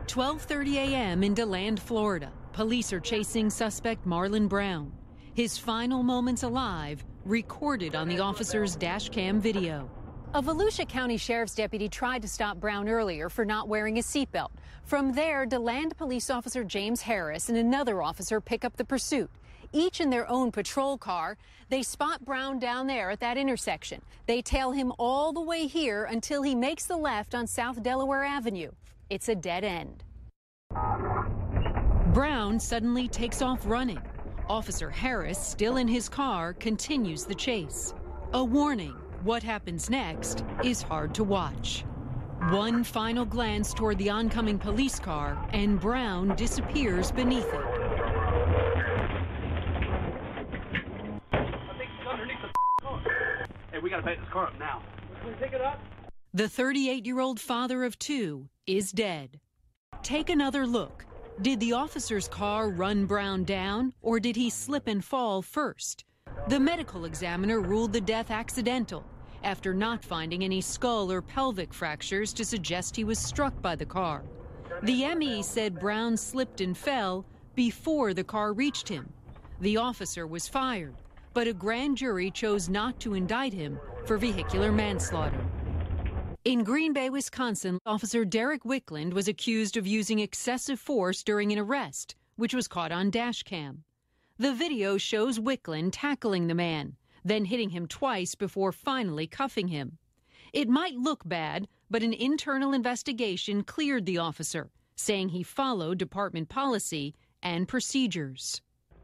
12:30 a.m. in DeLand, Florida. Police are chasing suspect Marlon Brown. His final moments alive recorded on the officer's dash cam video. A Volusia County Sheriff's deputy tried to stop Brown earlier for not wearing his seatbelt. From there, DeLand police officer James Harris and another officer pick up the pursuit. Each in their own patrol car, they spot Brown down there at that intersection. They tail him all the way here until he makes the left on South Delaware Avenue. It's a dead end. Brown suddenly takes off running. Officer Harris, still in his car, continues the chase. A warning, what happens next is hard to watch. One final glance toward the oncoming police car, and Brown disappears beneath it. Hey, we gotta back this car up now. Can we pick it up? The 38-year-old father of two is dead. Take another look. Did the officer's car run Brown down, or did he slip and fall first? The medical examiner ruled the death accidental after not finding any skull or pelvic fractures to suggest he was struck by the car. The ME said Brown slipped and fell before the car reached him. The officer was fired, but a grand jury chose not to indict him for vehicular manslaughter. In Green Bay, Wisconsin, Officer Derek Wickland was accused of using excessive force during an arrest, which was caught on dash cam. The video shows Wickland tackling the man, then hitting him twice before finally cuffing him. It might look bad, but an internal investigation cleared the officer, saying he followed department policy and procedures.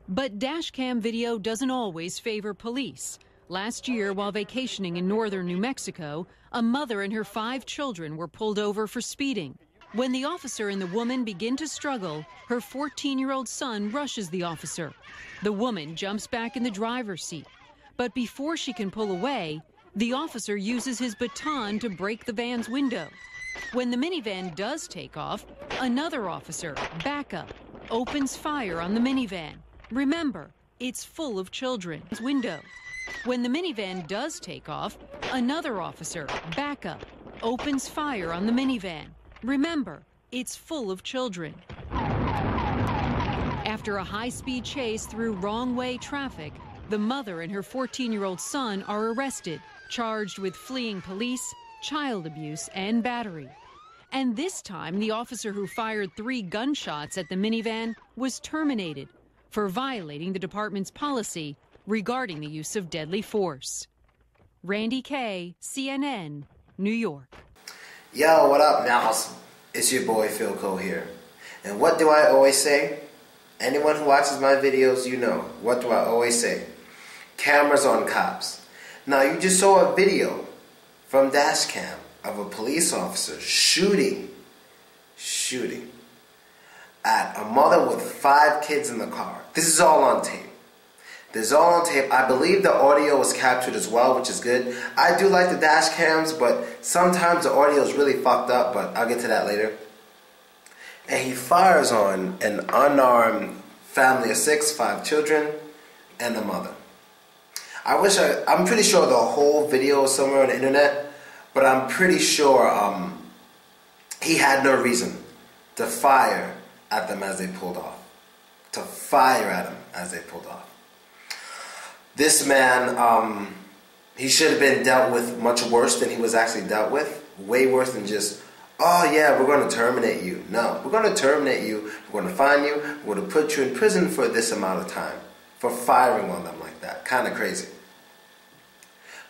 But dash cam video doesn't always favor police. Last year, while vacationing in northern New Mexico, a mother and her 5 children were pulled over for speeding. When the officer and the woman begin to struggle, her 14-year-old son rushes the officer. The woman jumps back in the driver's seat. But before she can pull away, the officer uses his baton to break the van's window. When the minivan does take off, another officer, backup, opens fire on the minivan. Remember, it's full of children. Window. When the minivan does take off, another officer, backup, opens fire on the minivan. Remember, it's full of children. After a high-speed chase through wrong-way traffic, the mother and her 14-year-old son are arrested, charged with fleeing police, child abuse, and battery. And this time, the officer who fired 3 gunshots at the minivan was terminated for violating the department's policy regarding the use of deadly force. Randy Kay, CNN, New York. Yo, what up, Mouse? It's your boy Philko here. And what do I always say? Anyone who watches my videos, you know. What do I always say? Cameras on cops. Now, you just saw a video from Dashcam of a police officer shooting at a mother with 5 kids in the car. This is all on tape. This is all on tape. I believe the audio was captured as well, which is good. I do like the dash cams, but sometimes the audio is really fucked up, but I'll get to that later. And he fires on an unarmed family of 6, 5 children, and the mother. I'm pretty sure the whole video is somewhere on the internet, but I'm pretty sure he had no reason to fire at them as they pulled off. This man, he should have been dealt with much worse than he was actually dealt with. Way worse than just, oh yeah, we're going to terminate you. No, we're going to terminate you. We're going to fine you. We're going to put you in prison for this amount of time for firing on them like that. Kind of crazy.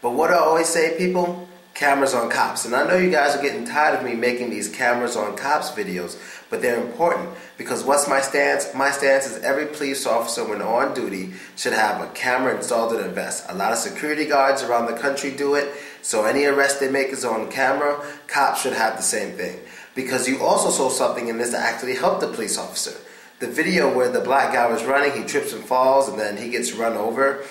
But what do I always say, people? Cameras on cops. And I know you guys are getting tired of me making these cameras on cops videos, but they're important because what's my stance? My stance is every police officer when on duty should have a camera installed in their vest. A lot of security guards around the country do it, so any arrest they make is on camera. Cops should have the same thing because you also saw something in this that actually helped the police officer. The video where the black guy was running, he trips and falls and then he gets run over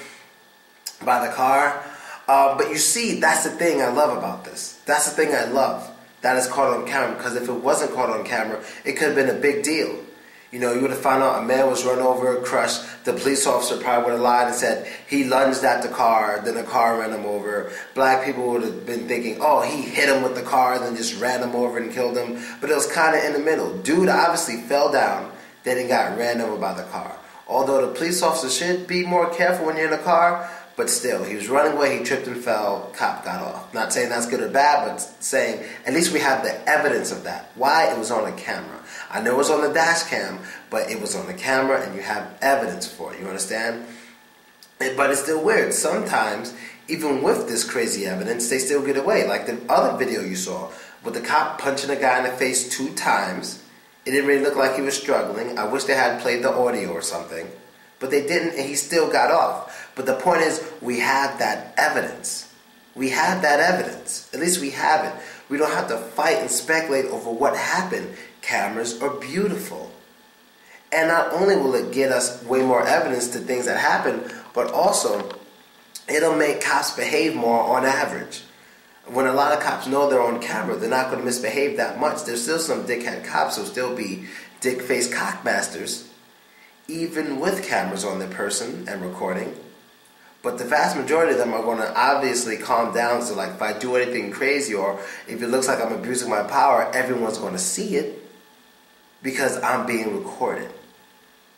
by the car. But you see, that's the thing I love about this. That's the thing I love. That is caught on camera, because if it wasn't caught on camera, it could have been a big deal. You know, you would have found out a man was run over, crushed. The police officer probably would have lied and said he lunged at the car, then the car ran him over. Black people would have been thinking, oh, he hit him with the car, then just ran him over and killed him. But it was kind of in the middle. Dude obviously fell down, then he got ran over by the car. Although the police officer should be more careful when you're in a car, but still, he was running away, he tripped and fell, cop got off. Not saying that's good or bad, but saying at least we have the evidence of that. Why? It was on a camera. I know it was on the dash cam, but it was on the camera and you have evidence for it. You understand? But it's still weird. Sometimes, even with this crazy evidence, they still get away. Like the other video you saw, with the cop punching a guy in the face 2 times. It didn't really look like he was struggling. I wish they had played the audio or something. But they didn't, and he still got off. But the point is, we have that evidence. We have that evidence. At least we have it. We don't have to fight and speculate over what happened. Cameras are beautiful. And not only will it get us way more evidence to things that happen, but also it'll make cops behave more on average. When a lot of cops know they're on camera, they're not going to misbehave that much. There's still some dickhead cops who'll still be dick-faced cockmasters, even with cameras on their person and recording. But the vast majority of them are going to obviously calm down. So like if I do anything crazy or if it looks like I'm abusing my power, everyone's going to see it because I'm being recorded.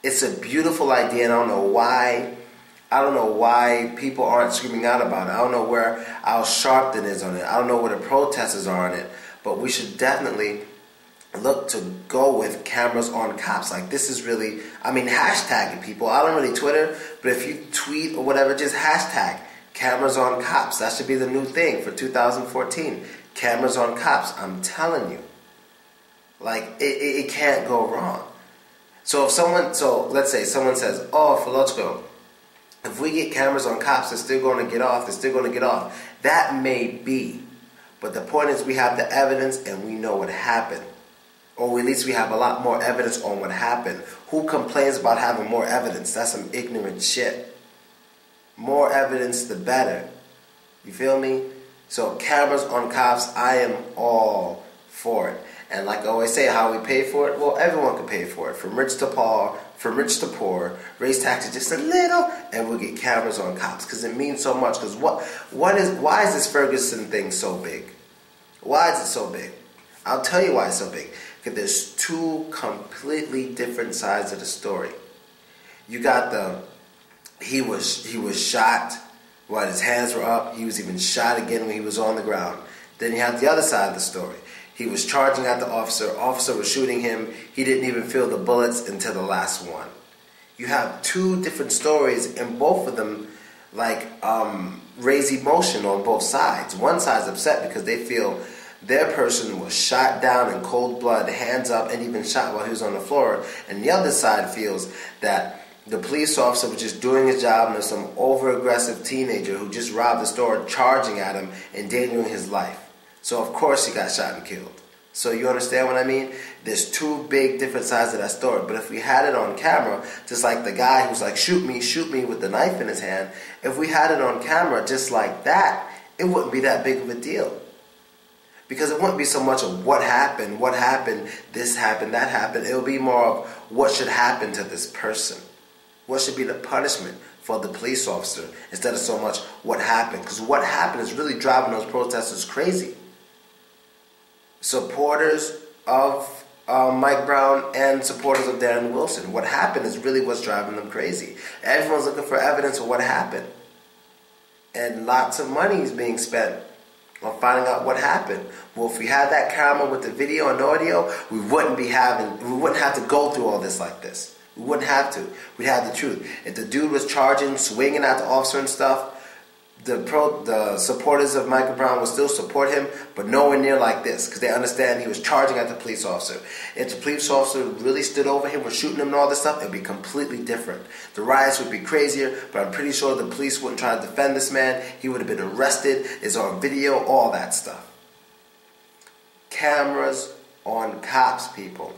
It's a beautiful idea, and I don't know why people aren't screaming out about it. I don't know where Al Sharpton is on it. I don't know where the protesters are on it. But we should definitely look to go with cameras on cops. Like this is really, hashtag it, people. I don't really Twitter, but if you tweet or whatever, just hashtag cameras on cops. That should be the new thing for 2014. Cameras on cops. I'm telling you. Like, it can't go wrong. So let's say someone says, oh, Philko, if we get cameras on cops, they're still going to get off. They're still going to get off. That may be. But the point is we have the evidence and we know what happened. Or at least we have a lot more evidence on what happened. Who complains about having more evidence? That's some ignorant shit. More evidence, the better. You feel me? So cameras on cops, I am all for it. And like I always say, how we pay for it? Well, everyone can pay for it. From rich to poor, raise taxes just a little, and we'll get cameras on cops. Because it means so much. Because why is this Ferguson thing so big? Why is it so big? I'll tell you why it's so big. Because there's 2 completely different sides of the story. You got he was shot while his hands were up. He was even shot again when he was on the ground. Then you have the other side of the story. He was charging at the officer. Officer was shooting him. He didn't even feel the bullets until the last one. You have 2 different stories, and both of them raise emotion on both sides. One side's upset because they feel their person was shot down in cold blood, hands up, and even shot while he was on the floor. And the other side feels that the police officer was just doing his job and there's some over-aggressive teenager who just robbed the store charging at him, endangering his life. So of course he got shot and killed. So you understand what I mean? There's 2 big different sides of that story. But if we had it on camera, just like the guy who's like, shoot me with the knife in his hand, if we had it on camera just like that, it wouldn't be that big of a deal. Because it wouldn't be so much of what happened, this happened, that happened. It would be more of what should happen to this person. What should be the punishment for the police officer instead of so much what happened. Because what happened is really driving those protesters crazy. Supporters of Mike Brown and supporters of Darren Wilson. What happened is really what's driving them crazy. Everyone's looking for evidence of what happened. And lots of money is being spent on finding out what happened. Well, if we had that camera with the video and audio, we wouldn't have to go through all this like this. We wouldn't have to. We'd have the truth. If the dude was charging, swinging at the officer and stuff, the supporters of Michael Brown will still support him, but nowhere near like this, because they understand he was charging at the police officer. If the police officer really stood over him, was shooting him and all this stuff, it would be completely different. The riots would be crazier, but I'm pretty sure the police wouldn't try to defend this man. He would have been arrested. It's on video, all that stuff. Cameras on cops, people.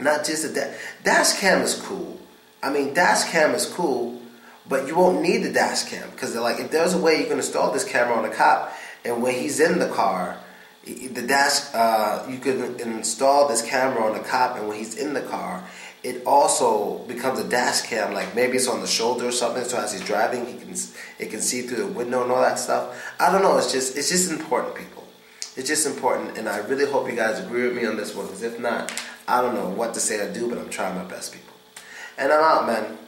Not just a dash cam is cool. Dash cam is cool, but you won't need the dash cam, because they're like, if there's a way you can install this camera on a cop, and when he's in the car, you can install this camera on a cop, and when he's in the car, it also becomes a dash cam, like maybe it's on the shoulder or something, so as he's driving, it can see through the window and all that stuff. I don't know, it's just important, people. It's just important, and I really hope you guys agree with me on this one, because if not, I don't know what to say or do, but I'm trying my best, people. And I'm out, man.